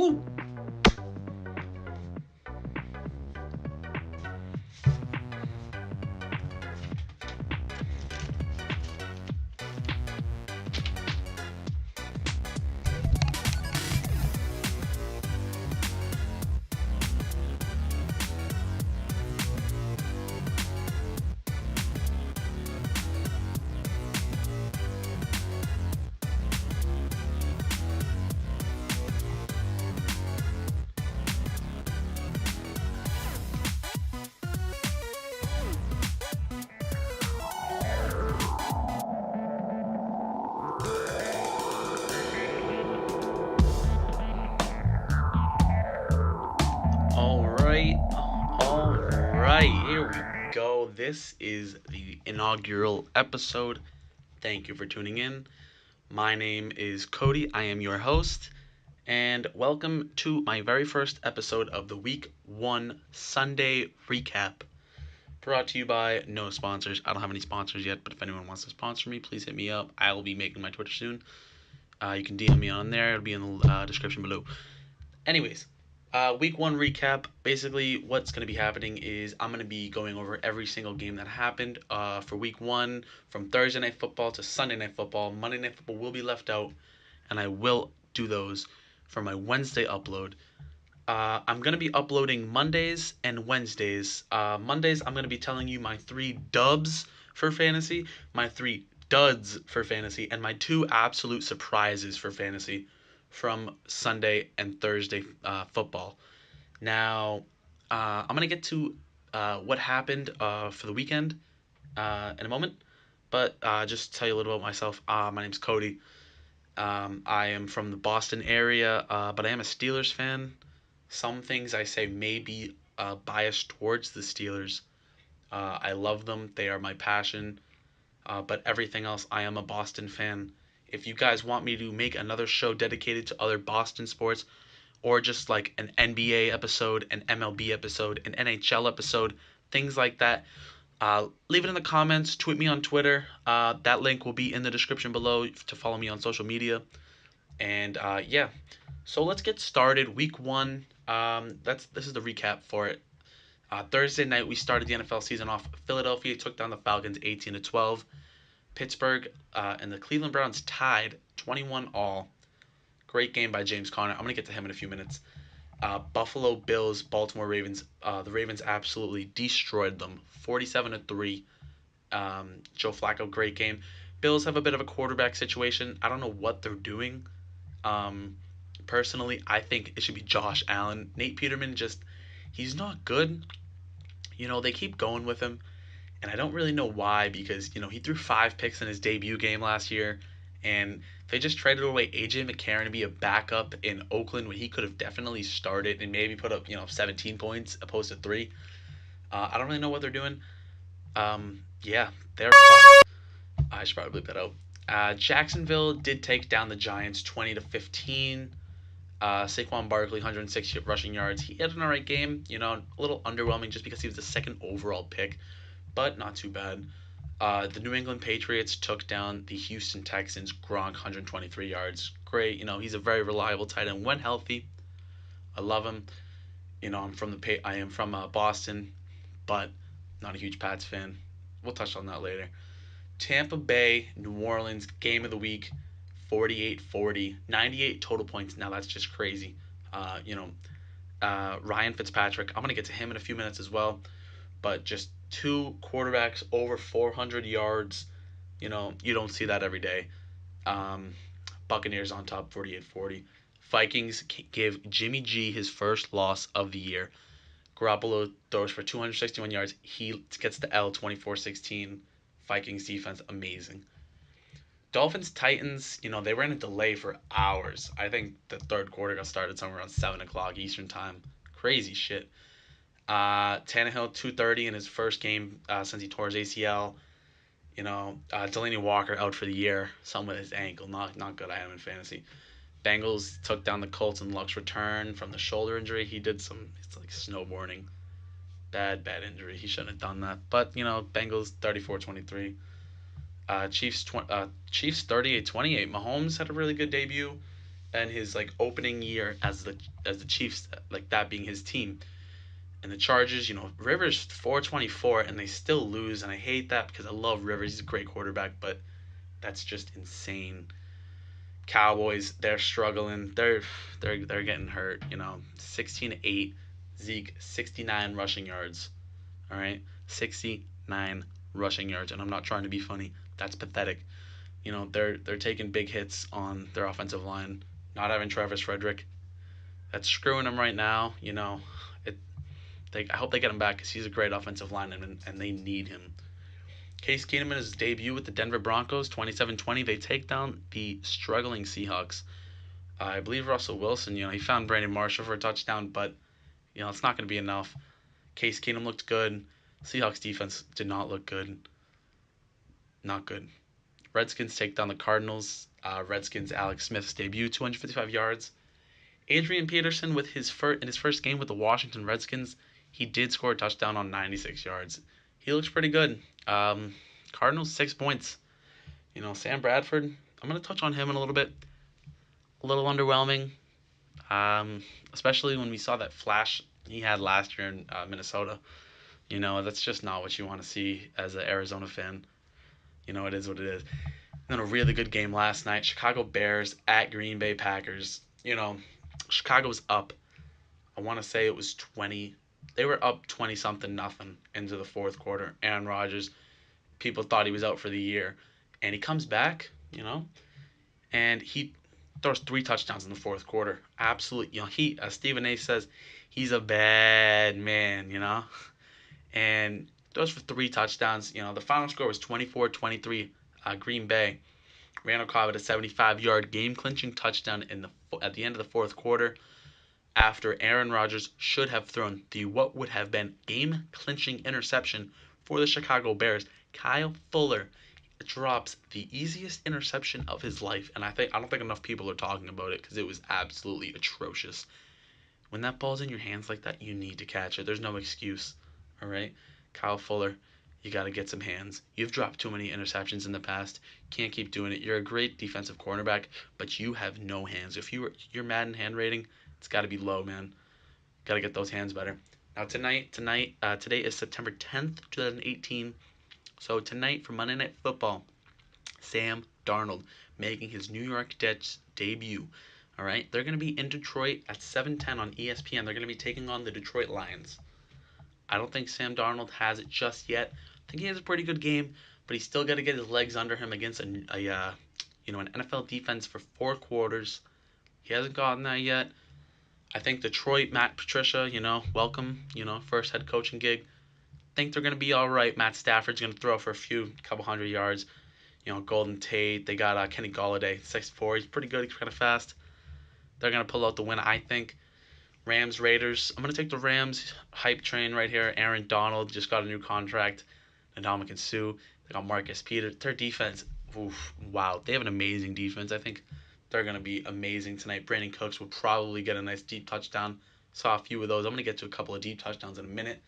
Woo! All right, here we go. This is the inaugural episode. Thank you for tuning in. My name is Cody. I am your host, and welcome to my very first episode of the Week 1 Sunday recap. Brought to you by no sponsors. I don't have any sponsors yet, but if anyone wants to sponsor me, please hit me up. I will be making my Twitter soon. You can DM me on there. It'll be in the description below. Anyways, week one recap. Basically, what's going to be happening is I'm going to be going over every single game that happened for week one, from Thursday Night Football to Sunday Night Football. Monday Night Football will be left out, and I will do those for my Wednesday upload. I'm going to be uploading Mondays and Wednesdays. Mondays, I'm going to be telling you my 3 dubs for fantasy, my 3 duds for fantasy, and my 2 absolute surprises for fantasy from Sunday and Thursday football. Now, I'm going to get to what happened for the weekend in a moment, but just tell you a little about myself. My name's Cody. I am from the Boston area, but I am a Steelers fan. Some things I say may be biased towards the Steelers. I love them, they are my passion. But everything else, I am a Boston fan. If you guys want me to make another show dedicated to other Boston sports, or just like an NBA episode, an MLB episode, an NHL episode, things like that, leave it in the comments. Tweet me on Twitter. That link will be in the description below to follow me on social media. And yeah, so let's get started. Week one. This is the recap for it. Thursday night we started the NFL season off. Philadelphia took down the Falcons 18-12. Pittsburgh and the Cleveland Browns tied 21-all. Great game by James Conner. I'm gonna get to him in a few minutes. Buffalo Bills, Baltimore Ravens. The Ravens absolutely destroyed them, 47-3. Joe Flacco, great game. Bills have a bit of a quarterback situation. I don't know what they're doing. Um, Personally, I think it should be Josh Allen. Nate Peterman he's not good. They keep going with him, and I don't really know why because, he threw 5 picks in his debut game last year, and they just traded away A.J. McCarron to be a backup in Oakland when he could have definitely started and maybe put up, 17 points opposed to 3. I don't really know what they're doing. Yeah, they're fucked. I should probably bleep that out. Jacksonville did take down the Giants 20-15. Saquon Barkley, 106 rushing yards. He had an alright game. A little underwhelming just because he was the second overall pick, but not too bad. The New England Patriots took down the Houston Texans. Gronk, 123 yards. Great. He's a very reliable tight end when healthy. I love him. I am from Boston, but not a huge Pats fan. We'll touch on that later. Tampa Bay, New Orleans, game of the week, 48-40, 98 total points. Now that's just crazy. Ryan Fitzpatrick, I'm going to get to him in a few minutes as well, but just 2 quarterbacks over 400 yards, you don't see that every day. Buccaneers on top, 48-40. Vikings give Jimmy G his first loss of the year. Garoppolo throws for 261 yards. He gets the L, 24-16. Vikings defense, amazing. Dolphins Titans, they were in a delay for hours. I think the third quarter got started somewhere around 7 o'clock Eastern time. Crazy shit. Tannehill 230 in his first game since he tore his ACL. Delaney Walker out for the year. Something with his ankle. Not good. I had him in fantasy. Bengals took down the Colts in Luck's return from the shoulder injury. He did it's like snowboarding. Bad injury. He shouldn't have done that. But, Bengals 34-23. Chiefs 38-28. Mahomes had a really good debut. and his like opening year as the Chiefs, like that being his team. And the Chargers, Rivers 424 and they still lose, and I hate that because I love Rivers. He's a great quarterback, but that's just insane. Cowboys, they're struggling. They're getting hurt. 16-8. Zeke 69 rushing yards. All right, 69 rushing yards, and I'm not trying to be funny. That's pathetic. They're taking big hits on their offensive line. Not having Travis Frederick, that's screwing them right now. It. I hope they get him back because he's a great offensive lineman and they need him. Case Keenum in his debut with the Denver Broncos, 27-20. They take down the struggling Seahawks. I believe Russell Wilson, he found Brandon Marshall for a touchdown, but it's not going to be enough. Case Keenum looked good. Seahawks defense did not look good. Not good. Redskins take down the Cardinals. Redskins Alex Smith's debut, 255 yards. Adrian Peterson in his first game with the Washington Redskins, he did score a touchdown on 96 yards. He looks pretty good. Cardinals 6 points. Sam Bradford, I'm gonna touch on him in a little bit. A little underwhelming, especially when we saw that flash he had last year in Minnesota. That's just not what you want to see as an Arizona fan. It is what it is. And then a really good game last night. Chicago Bears at Green Bay Packers. Chicago was up. I want to say it was 20. They were up 20 something nothing into the fourth quarter. Aaron Rodgers, people thought he was out for the year, and he comes back, and he throws 3 touchdowns in the fourth quarter. Absolutely, he as Stephen A says, he's a bad man, and throws for 3 touchdowns. The final score was 24-23. Green Bay. Randall Cobb had a 75-yard game-clinching touchdown at the end of the fourth quarter after Aaron Rodgers should have thrown the what would have been game-clinching interception for the Chicago Bears. Kyle Fuller drops the easiest interception of his life, and I don't think enough people are talking about it because it was absolutely atrocious. When that ball's in your hands like that, you need to catch it. There's no excuse. All right, Kyle Fuller, you got to get some hands. You've dropped too many interceptions in the past. Can't keep doing it. You're a great defensive cornerback, but you have no hands. If your Madden hand rating, it's got to be low, man. Got to get those hands better. Now today is September 10th, 2018. So tonight for Monday Night Football, Sam Darnold making his New York Jets debut. All right, they're going to be in Detroit at 7:10 on ESPN. They're going to be taking on the Detroit Lions. I don't think Sam Darnold has it just yet. I think he has a pretty good game, but he's still got to get his legs under him against an NFL defense for 4 quarters. He hasn't gotten that yet. I think Detroit, Matt Patricia, welcome, first head coaching gig. Think they're gonna be all right. Matt Stafford's gonna throw for couple hundred yards. Golden Tate. They got Kenny Golladay, 6'4". He's pretty good. He's kind of fast. They're gonna pull out the win, I think. Rams, Raiders. I'm gonna take the Rams hype train right here. Aaron Donald just got a new contract. Ndamukong Suh. They got Marcus Peters. Their defense, wow, they have an amazing defense. I think they're gonna be amazing tonight. Brandon Cooks will probably get a nice deep touchdown. Saw a few of those. I'm gonna get to a couple of deep touchdowns in a minute.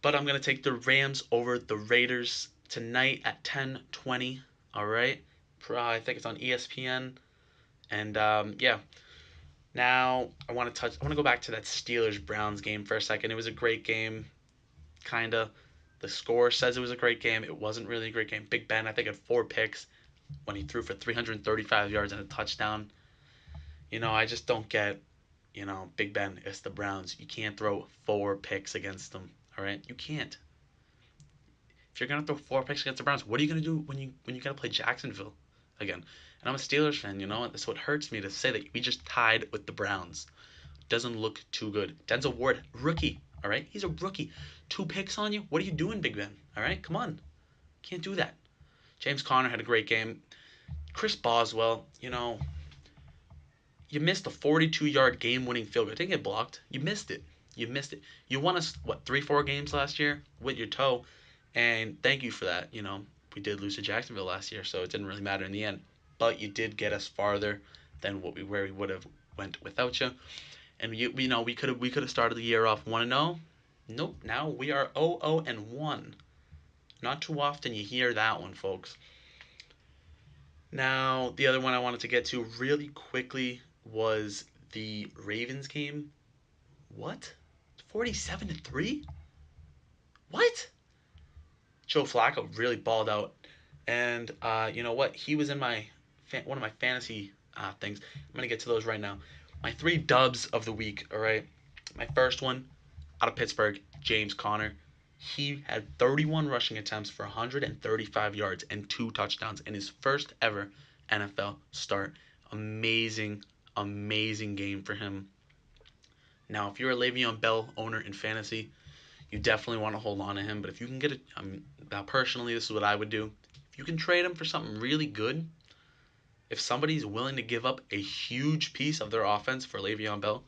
But I'm gonna take the Rams over the Raiders tonight at 10:20. All right. I think it's on ESPN. And yeah. Now, I want to go back to that Steelers-Browns game for a second. It was a great game, kind of. The score says it was a great game. It wasn't really a great game. Big Ben, I think, had 4 picks when he threw for 335 yards and a touchdown. I just don't get, Big Ben, it's the Browns. You can't throw 4 picks against them, all right? You can't. If you're going to throw 4 picks against the Browns, what are you going to do when you got to play Jacksonville again? And I'm a Steelers fan, That's what hurts me to say that we just tied with the Browns. Doesn't look too good. Denzel Ward, rookie, all right? He's a rookie. 2 picks on you? What are you doing, Big Ben? All right? Come on. Can't do that. James Conner had a great game. Chris Boswell, you missed a 42-yard game-winning field goal. It didn't get blocked. You missed it. You won us, 3-4 games last year with your toe, and thank you for that. We did lose to Jacksonville last year, so it didn't really matter in the end. But you did get us farther than where we would have went without you. And we could have started the year off 1-0. Nope. Now we are 0-1. Not too often you hear that one, folks. Now, the other one I wanted to get to really quickly was the Ravens game. What? 47-3? What? Joe Flacco really balled out. And you know what? He was in my one of my fantasy things. I'm gonna get to those right now. My three dubs of the week. All right. My first one out of Pittsburgh, James Conner. He had 31 rushing attempts for 135 yards and two touchdowns in his first ever NFL start. Amazing, amazing game for him. Now, if you're a Le'Veon Bell owner in fantasy, you definitely want to hold on to him. But if you can get it, now personally, this is what I would do. If you can trade him for something really good, if somebody's willing to give up a huge piece of their offense for Le'Veon Bell,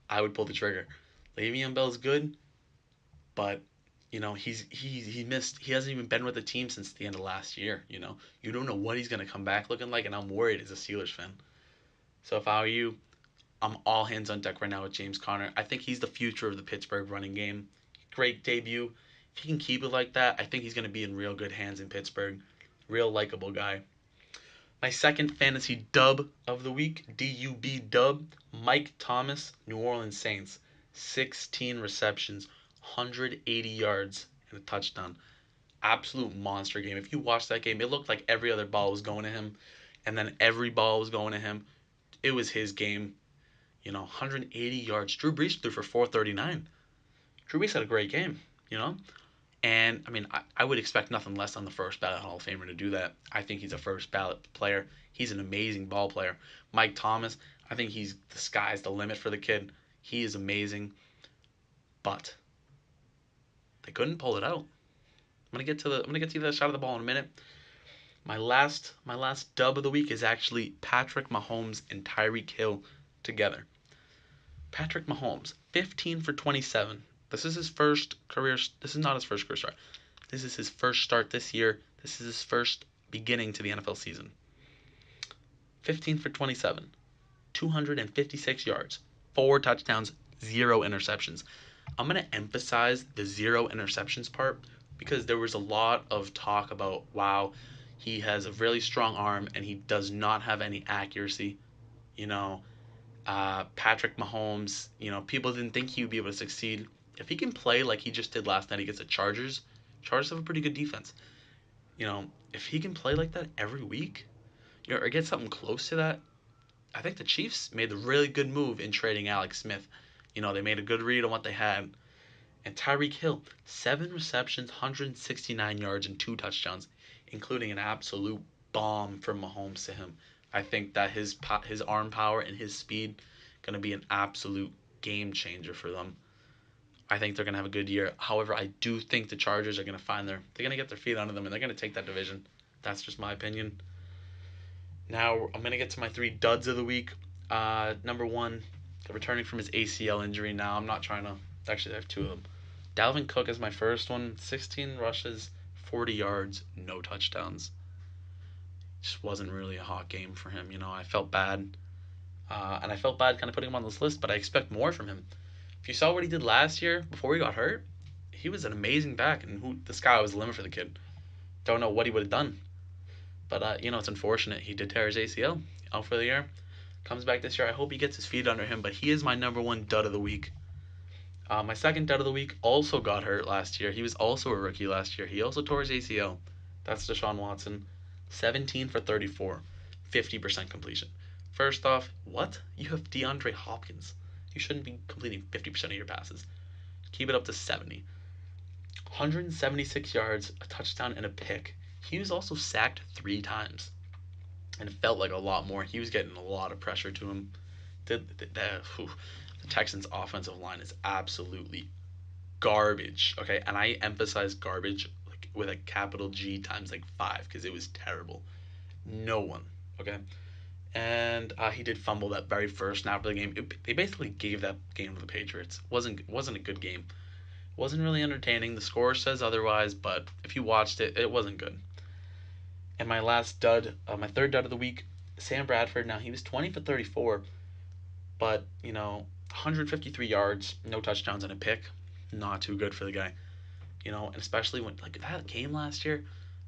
I would pull the trigger. Le'Veon Bell's good, but he missed. He hasn't even been with the team since the end of last year. You don't know what he's gonna come back looking like, and I'm worried as a Steelers fan. So if I were you, I'm all hands on deck right now with James Conner. I think he's the future of the Pittsburgh running game. Great debut. If he can keep it like that, I think he's going to be in real good hands in Pittsburgh. Real likable guy. My second fantasy dub of the week, DUB dub, Mike Thomas, New Orleans Saints. 16 receptions, 180 yards, and a touchdown. Absolute monster game. If you watch that game, it looked like every other ball was going to him, and then every ball was going to him. It was his game. 180 yards. Drew Brees threw for 439. Drew Brees had a great game, And, I mean, I would expect nothing less than the first ballot Hall of Famer to do that. I think he's a first ballot player. He's an amazing ball player. Mike Thomas, I think the sky's the limit for the kid. He is amazing. But they couldn't pull it out. I'm gonna get to the other side of the ball in a minute. My last dub of the week is actually Patrick Mahomes and Tyreek Hill together. Patrick Mahomes, 15 for 27. This is his first career. This is not his first career start. This is his first start this year. This is his first beginning to the NFL season. 15 for 27, 256 yards, 4 touchdowns, 0 interceptions. I'm going to emphasize the 0 interceptions part because there was a lot of talk about, wow, he has a really strong arm and he does not have any accuracy. Patrick Mahomes, people didn't think he would be able to succeed. If he can play like he just did last night against the Chargers, Chargers have a pretty good defense. If he can play like that every week, or get something close to that, I think the Chiefs made the really good move in trading Alex Smith. They made a good read on what they had. And Tyreek Hill, 7 receptions, 169 yards, and 2 touchdowns, including an absolute bomb from Mahomes to him. I think that his arm power and his speed going to be an absolute game changer for them. I think they're going to have a good year. However, I do think the Chargers are going to they're going to get their feet under them and they're going to take that division. That's just my opinion. Now, I'm going to get to my 3 duds of the week. Number 1, returning from his ACL injury now. I'm not trying to... Actually, I have 2 of them. Dalvin Cook is my first one. 16 rushes, 40 yards, no touchdowns. Just wasn't really a hot game for him. I felt bad. And I felt bad kind of putting him on this list, but I expect more from him. If you saw what he did last year before he got hurt, he was an amazing back, and the sky was the limit for the kid. Don't know what he would have done. But, it's unfortunate. He did tear his ACL out for the year. Comes back this year. I hope he gets his feet under him, but he is my number 1 dud of the week. My second dud of the week also got hurt last year. He was also a rookie last year. He also tore his ACL. That's Deshaun Watson. 17 for 34. 50% completion. First off, what? You have DeAndre Hopkins. You shouldn't be completing 50% of your passes. Keep it up to 70. 176 yards, a touchdown, and a pick. He was also sacked 3 times. And it felt like a lot more. He was getting a lot of pressure to him. The Texans' offensive line is absolutely garbage. Okay, and I emphasize garbage like with a capital G times like 5 because it was terrible. No one. Okay. And he did fumble that very first snap of the game. They basically gave that game to the Patriots. Wasn't a good game. Wasn't really entertaining. The score says otherwise, but if you watched it, it wasn't good. And my last dud, my third dud of the week, Sam Bradford. Now he was 20 for 34, but 153 yards, no touchdowns, and a pick. Not too good for the guy. And especially when like that game last year.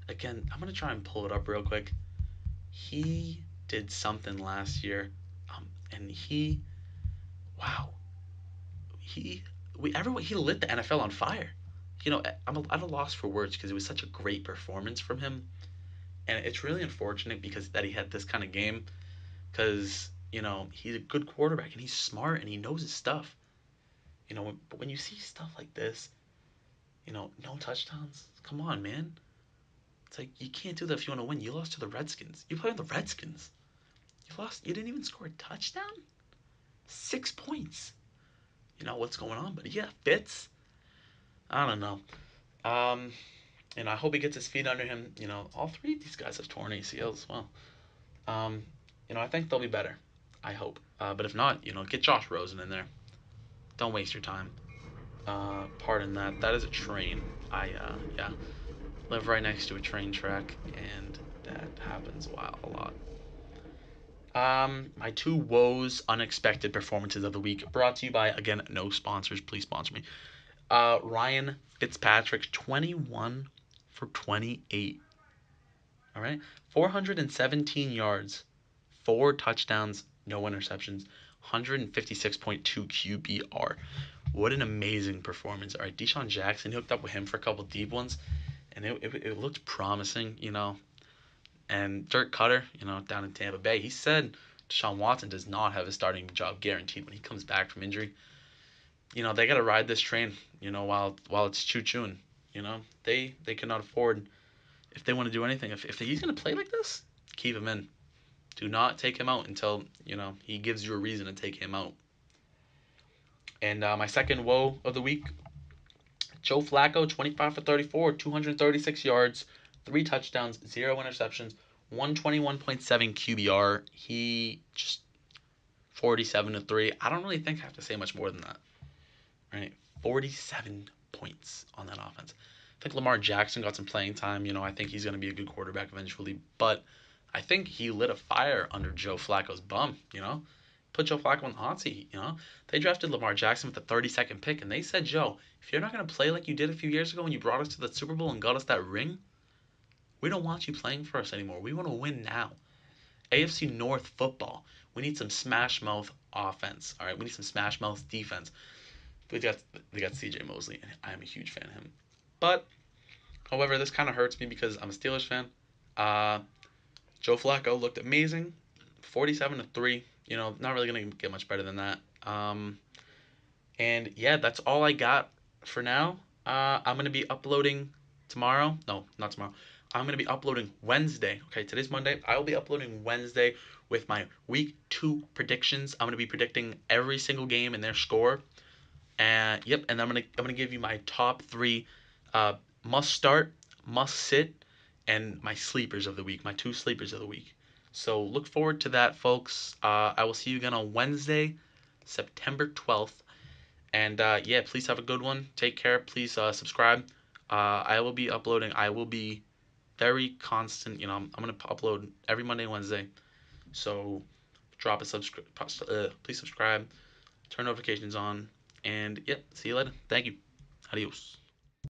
Again, I'm gonna try and pull it up real quick. He did something last year, and wow, he he lit the NFL on fire. I'm at a loss for words because it was such a great performance from him, and it's really unfortunate because that he had this kind of game because he's a good quarterback and he's smart and he knows his stuff. But when you see stuff like this, no touchdowns. Come on, man. It's like you can't do that if you want to win. You lost to the Redskins. You played with the Redskins. You lost. You didn't even score a touchdown. 6 points. What's going on? But yeah, Fitz. I don't know. Um, I hope he gets his feet under him. All three of these guys have torn ACLs as well. Um, I think they'll be better. I hope. But if not, get Josh Rosen in there. Don't waste your time. Pardon that. That is a train. Yeah, live right next to a train track, and that happens a lot. My two woes unexpected performances of the week brought to you by, again, no sponsors. Please sponsor me. Ryan Fitzpatrick, 21 for 28. All right, 417 yards, 4 touchdowns, no interceptions, 156.2 QBR. What an amazing performance. All right, Deshaun Jackson hooked up with him for a couple deep ones, and it looked promising. And Dirk Cutter, down in Tampa Bay, he said Deshaun Watson does not have a starting job guaranteed when he comes back from injury. They got to ride this train, while it's choo-chooing. They cannot afford, if they want to do anything, if he's going to play like this, keep him in. Do not take him out until, he gives you a reason to take him out. And my second woe of the week, Joe Flacco, 25 for 34, 236 yards, 3 touchdowns, 0 interceptions, 121.7 QBR. He just 47 to 3. I don't really think I have to say much more than that. Right? 47 points on that offense. I think Lamar Jackson got some playing time. I think he's going to be a good quarterback eventually. But I think he lit a fire under Joe Flacco's bum. Put Joe Flacco on the hot seat. They drafted Lamar Jackson with the 32nd pick, and they said, Joe, if you're not going to play like you did a few years ago when you brought us to the Super Bowl and got us that ring, we don't want you playing for us anymore. We want to win now. AFC North football. We need some smash mouth offense. All right, we need some smash mouth defense. They got C.J. Mosley, and I am a huge fan of him. But, however, this kind of hurts me because I'm a Steelers fan. Joe Flacco looked amazing, 47 to 3. Not really gonna get much better than that. And yeah, that's all I got for now. I'm gonna be uploading tomorrow. No, not tomorrow. I'm gonna be uploading Wednesday. Okay, today's Monday. I will be uploading Wednesday with my week 2 predictions. I'm gonna be predicting every single game and their score. And yep, and I'm gonna give you my top 3 must start, must sit, and my sleepers of the week, my 2 sleepers of the week. So look forward to that, folks. I will see you again on Wednesday, September 12th. And yeah, please have a good one. Take care. Please subscribe. I will be uploading. I will be very constant. I'm gonna upload every Monday and Wednesday. So drop a subscribe. Please subscribe. Turn notifications on. And yep, see you later. Thank you. Adios.